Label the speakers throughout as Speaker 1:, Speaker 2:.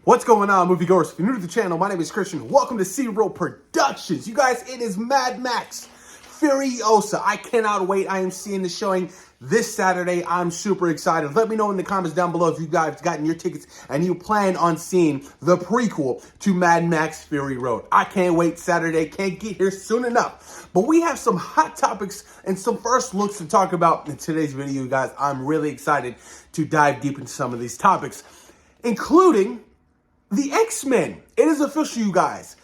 Speaker 1: What's going on, moviegoers? If you're new to the channel, my name is Christian. Welcome to Zero Productions. You guys, it is Mad Max Furiosa. I cannot wait. I am seeing the showing this Saturday. I'm super excited. Let me know in the comments down below if you guys gotten your tickets and you plan on seeing the prequel to Mad Max Fury Road. I can't wait Saturday. Can't get here soon enough. But we have some hot topics and some first looks to talk about in today's video, you guys. I'm really excited to dive deep into some of these topics, including the X-Men. It is official, you guys.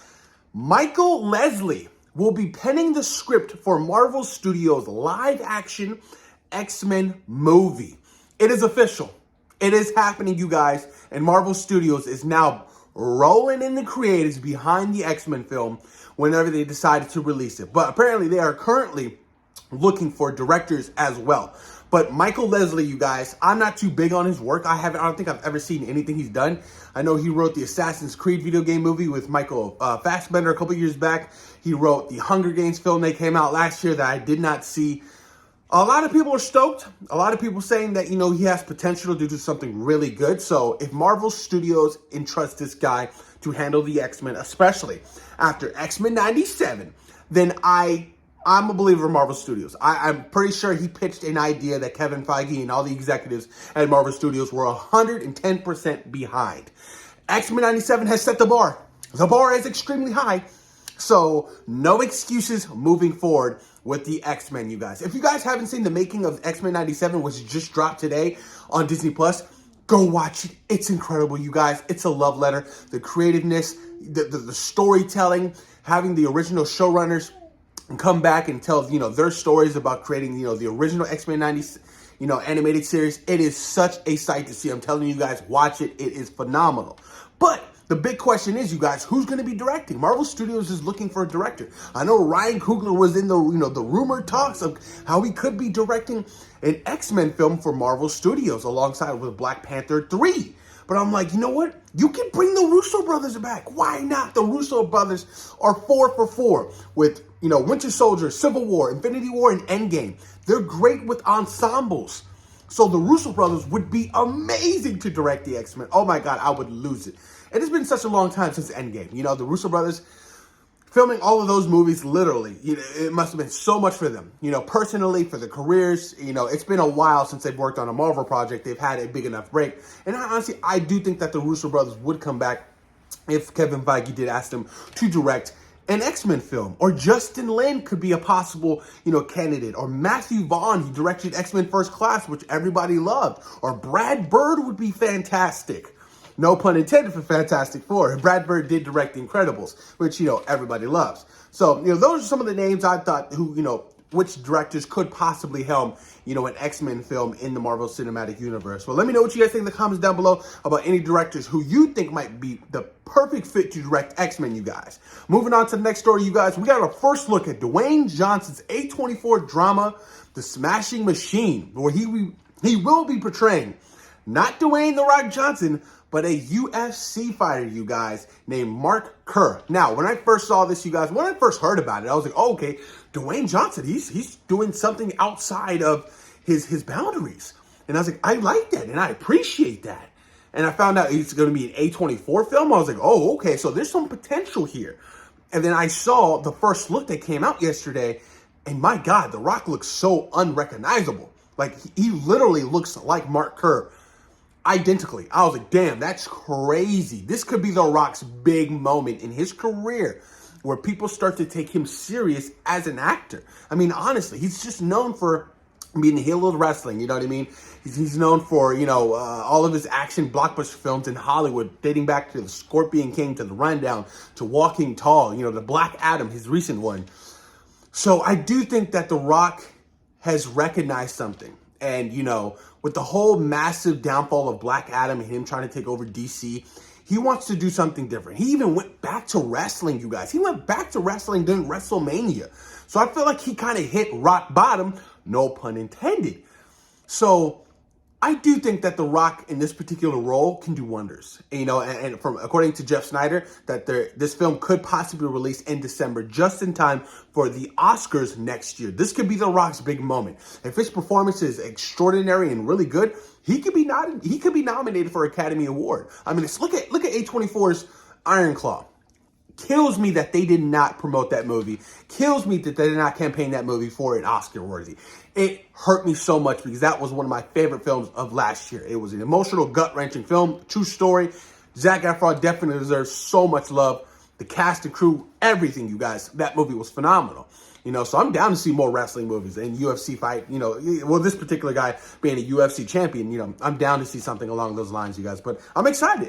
Speaker 1: Michael Lesslie will be penning the script for Marvel Studios' live-action X-Men movie. It is official. It is happening, you guys. And Marvel Studios is now rolling in the creatives behind the X-Men film whenever they decided to release it. But apparently they are currently looking for directors as well. But Michael Lesslie, you guys, I'm not too big on his work. I don't think I've ever seen anything he's done. I know he wrote the Assassin's Creed video game movie with Michael Fassbender a couple years back. He wrote the Hunger Games film that came out last year that I did not see. A lot of people are stoked. A lot of people saying that, he has potential to do something really good. So if Marvel Studios entrusts this guy to handle the X-Men, especially after X-Men 97, then I'm a believer in Marvel Studios. I'm pretty sure he pitched an idea that Kevin Feige and all the executives at Marvel Studios were 110% behind. X-Men 97 has set the bar. The bar is extremely high. So no excuses moving forward with the X-Men, you guys. If you guys haven't seen the making of X-Men 97, which just dropped today on Disney+, go watch it. It's incredible, you guys. It's a love letter. The creativeness, the storytelling, having the original showrunners and come back and tell, their stories about creating, the original X-Men 90, animated series. It is such a sight to see. I'm telling you guys, watch it. It is phenomenal. But the big question is, you guys, who's going to be directing? Marvel Studios is looking for a director. I know Ryan Coogler was in the, the rumored talks of how he could be directing an X-Men film for Marvel Studios alongside with Black Panther 3. But I'm like, you know what? You can bring the Russo brothers back. Why not? The Russo brothers are 4 for 4 with, Winter Soldier, Civil War, Infinity War, and Endgame. They're great with ensembles. So the Russo brothers would be amazing to direct the X-Men. Oh my God, I would lose it. It has been such a long time since Endgame. The Russo brothers filming all of those movies, literally, it must have been so much for them. Personally, for their careers, it's been a while since they've worked on a Marvel project. They've had a big enough break. And I do think that the Russo brothers would come back if Kevin Feige did ask them to direct an X-Men film. Or Justin Lin could be a possible, candidate. Or Matthew Vaughn, he directed X-Men First Class, which everybody loved. Or Brad Bird would be fantastic. No pun intended for Fantastic Four. Brad Bird did direct The Incredibles, which, everybody loves. So, those are some of the names I thought which directors could possibly helm, an X-Men film in the Marvel Cinematic Universe. Well, let me know what you guys think in the comments down below about any directors who you think might be the perfect fit to direct X-Men, you guys. Moving on to the next story, you guys. We got a first look at Dwayne Johnson's A24 drama, The Smashing Machine, where he will be portraying not Dwayne "The Rock" Johnson, but a UFC fighter, you guys, named Mark Kerr. Now, when I first saw this, you guys, when I first heard about it, I was like, oh, okay, Dwayne Johnson, he's doing something outside of his boundaries. And I was like, I like that, and I appreciate that. And I found out it's going to be an A24 film. I was like, oh, okay, so there's some potential here. And then I saw the first look that came out yesterday, and my God, The Rock looks so unrecognizable. Like, he literally looks like Mark Kerr. Identically. I was like, damn, that's crazy. This could be The Rock's big moment in his career where people start to take him serious as an actor. I mean, honestly, he's just known for being the hero of wrestling, you know what I mean? He's known for, all of his action blockbuster films in Hollywood, dating back to The Scorpion King, to The Rundown, to Walking Tall, the Black Adam, his recent one. So I do think that The Rock has recognized something. And, with the whole massive downfall of Black Adam and him trying to take over DC, he wants to do something different. He even went back to wrestling, you guys. He went back to wrestling during WrestleMania. So I feel like he kind of hit rock bottom, no pun intended. So I do think that The Rock in this particular role can do wonders. You know, and from according to Jeff Snyder, that this film could possibly release in December, just in time for the Oscars next year. This could be The Rock's big moment. If his performance is extraordinary and really good, he could be nominated for Academy Award. I mean, look at A24's Iron Claw. Kills me that they did not promote that movie. Kills me that they did not campaign that movie for an Oscar worthy. It hurt me so much because that was one of my favorite films of last year. It was an emotional, gut-wrenching film, true story. Zac Efron definitely deserves so much love. The cast and crew, everything, you guys. That movie was phenomenal. You know, so I'm down to see more wrestling movies and UFC fight. You know, well, this particular guy being a UFC champion, you know, I'm down to see something along those lines, you guys. But I'm excited.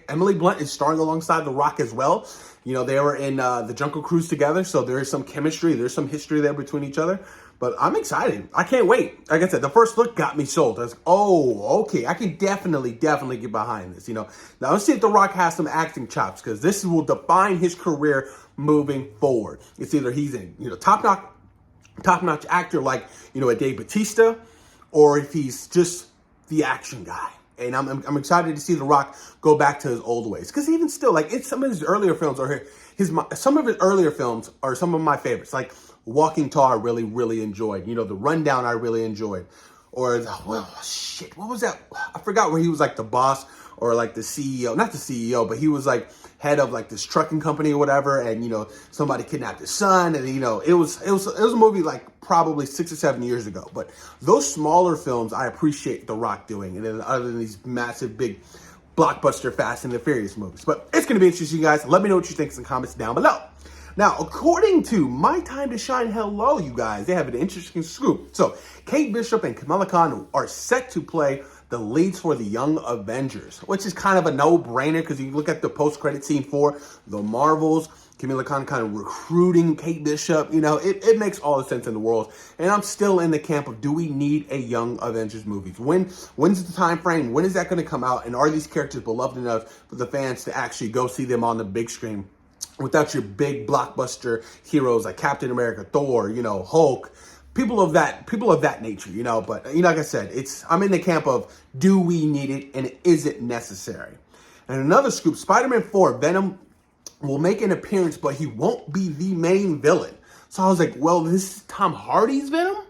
Speaker 1: Emily Blunt is starring alongside The Rock as well. You know, they were in the Jungle Cruise together, so there is some chemistry. There's some history there between each other. But I'm excited. I can't wait. Like I said, the first look got me sold. I was like, oh, okay, I can definitely get behind this. You know, now let's see if The Rock has some acting chops, because this will define his career moving forward. It's either he's a top-notch actor like, you know, a Dave Bautista, or if he's just the action guy. And I'm excited to see The Rock go back to his old ways, because even still, like, it's some of his earlier films are some of his earlier films are some of my favorites. Like Walking Tall, I really enjoyed. You know, The Rundown, I really enjoyed. Or what was that? I forgot, where he was like the boss or like the CEO, not the CEO, but he was like head of like this trucking company or whatever. And, you know, somebody kidnapped his son, and, you know, it was a movie like probably 6 or 7 years ago. But those smaller films, I appreciate The Rock doing. And then other than these massive, big blockbuster Fast and the Furious movies. But it's going to be interesting, guys. Let me know what you think in the comments down below. Now, according to My Time to Shine, hello, you guys, they have an interesting scoop. So, Kate Bishop and Kamala Khan are set to play the leads for the Young Avengers, which is kind of a no-brainer, because you look at the post-credit scene for The Marvels, Kamala Khan kind of recruiting Kate Bishop. You know, it makes all the sense in the world. And I'm still in the camp of, do we need a Young Avengers movie? When's the time frame? When is that going to come out? And are these characters beloved enough for the fans to actually go see them on the big screen without your big blockbuster heroes like Captain America, Thor, you know, Hulk, people of that nature, you know? But, you know, like I said, I'm in the camp of, do we need it, and is it necessary? And another scoop, Spider-Man 4, Venom will make an appearance, but he won't be the main villain. So I was like, well, this is Tom Hardy's Venom?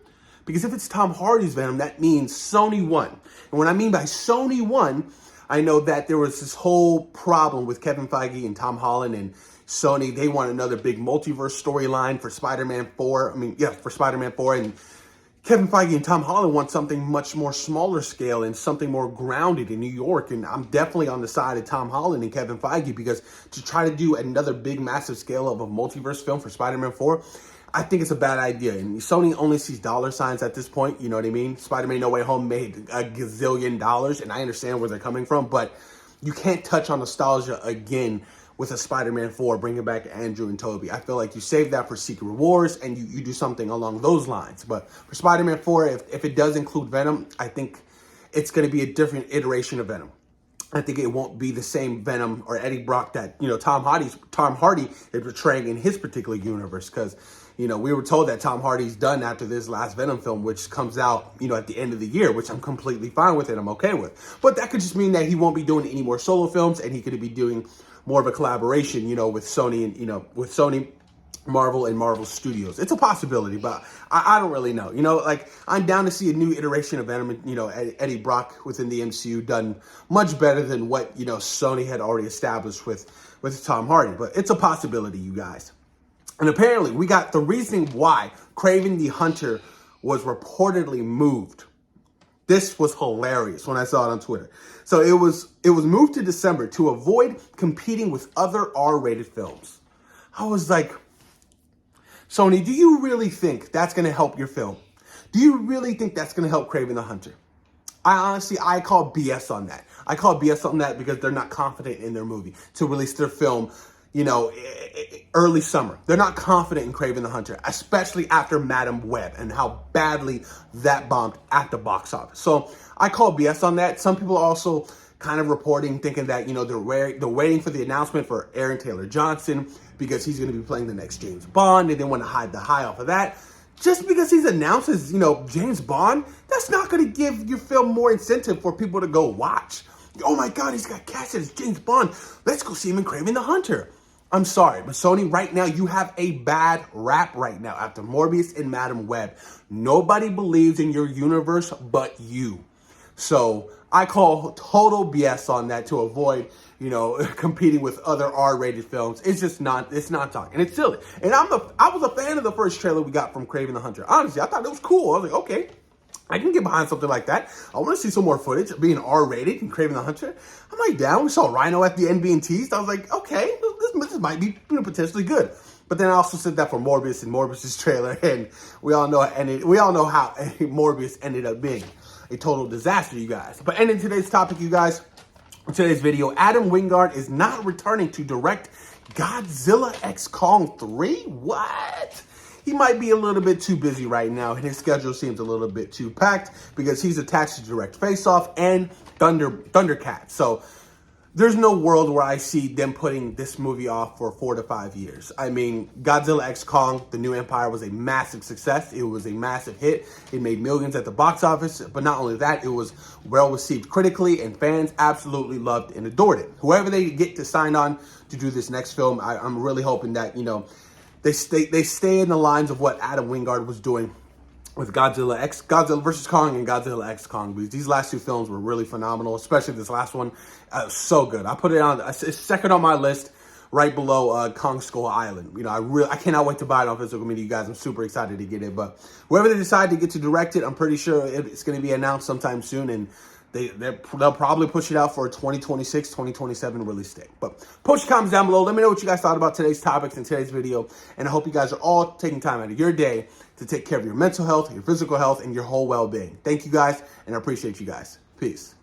Speaker 1: Because if it's Tom Hardy's Venom, that means Sony won. And what I mean by Sony won, I know that there was this whole problem with Kevin Feige and Tom Holland and Sony. They want another big multiverse storyline for Spider-Man 4. For Spider-Man 4. And Kevin Feige and Tom Holland want something much more smaller scale and something more grounded in New York. And I'm definitely on the side of Tom Holland and Kevin Feige, because to try to do another big, massive scale of a multiverse film for Spider-Man 4, I think it's a bad idea. And Sony only sees dollar signs at this point. You know what I mean? Spider-Man No Way Home made a gazillion dollars, and I understand where they're coming from, but you can't touch on nostalgia again with a Spider-Man 4, bringing back Andrew and Tobey. I feel like you save that for Secret Wars, and you do something along those lines. But for Spider-Man 4, if it does include Venom, I think it's going to be a different iteration of Venom. I think it won't be the same Venom or Eddie Brock that, you know, Tom Hardy is portraying in his particular universe. Because, you know, we were told that Tom Hardy's done after this last Venom film, which comes out, you know, at the end of the year, which I'm completely fine with and I'm okay with. But that could just mean that he won't be doing any more solo films, and he could be doing more of a collaboration, you know, with Sony and, you know, with Sony, Marvel, and Marvel Studios. It's a possibility, but I don't really know. You know, like, I'm down to see a new iteration of Venom, you know, Eddie Brock within the MCU done much better than what, you know, Sony had already established with Tom Hardy. But it's a possibility, you guys. And apparently, we got the reasoning why Kraven the Hunter was reportedly moved. This was hilarious when I saw it on Twitter. So it was moved to December to avoid competing with other R-rated films. I was like, Sony, do you really think that's going to help your film? Do you really think that's going to help Kraven the Hunter? I call BS on that. I call BS on that because they're not confident in their movie to release their film, you know, early summer. They're not confident in Kraven the Hunter, especially after Madam Web and how badly that bombed at the box office. So I call BS on that. Some people are also kind of reporting, thinking that, you know, they're waiting for the announcement for Aaron Taylor Johnson because he's going to be playing the next James Bond, and they want to hide the high off of that. just because he's announced as, James Bond, that's not going to give your film more incentive for people to go watch. Oh my God, he's got cast as James Bond. Let's go see him in Kraven the Hunter. I'm sorry, but Sony, right now, you have a bad rap right now after Morbius and Madam Web. Nobody believes in your universe but you. So I call total BS on that to avoid, competing with other R-rated films. It's not talking. It's silly. And I was a fan of the first trailer we got from Kraven the Hunter. Honestly, I thought it was cool. I was like, okay, I can get behind something like that. I want to see some more footage of being R-rated and Kraven the Hunter. I'm like down. We saw Rhino at the end being teased. I was like, okay, this might be potentially good. But then I also said that for Morbius and Morbius's trailer, and we all know how Morbius ended up being a total disaster, you guys. But ending today's topic, you guys, today's video, Adam Wingard is not returning to direct Godzilla x Kong 3. What? He might be a little bit too busy right now, and his schedule seems a little bit too packed because he's attached to direct Face Off and Thundercat. So there's no world where I see them putting this movie off for 4 to 5 years. I mean, Godzilla x Kong, The New Empire, was a massive success. It was a massive hit. It made millions at the box office. But not only that, it was well received critically, and fans absolutely loved and adored it. Whoever they get to sign on to do this next film, I'm really hoping that, they stay in the lines of what Adam Wingard was doing with Godzilla vs. Kong and Godzilla x Kong. These last two films were really phenomenal, especially this last one. So good. I put it on, it's second on my list, right below Kong Skull Island. I cannot wait to buy it on physical media, you guys. I'm super excited to get it. But whoever they decide to get to direct it, I'm pretty sure it's going to be announced sometime soon, and they'll probably push it out for a 2026, 2027 release date. But post your comments down below. Let me know what you guys thought about today's topics and today's video. And I hope you guys are all taking time out of your day to take care of your mental health, your physical health, and your whole well-being. Thank you guys, and I appreciate you guys. Peace.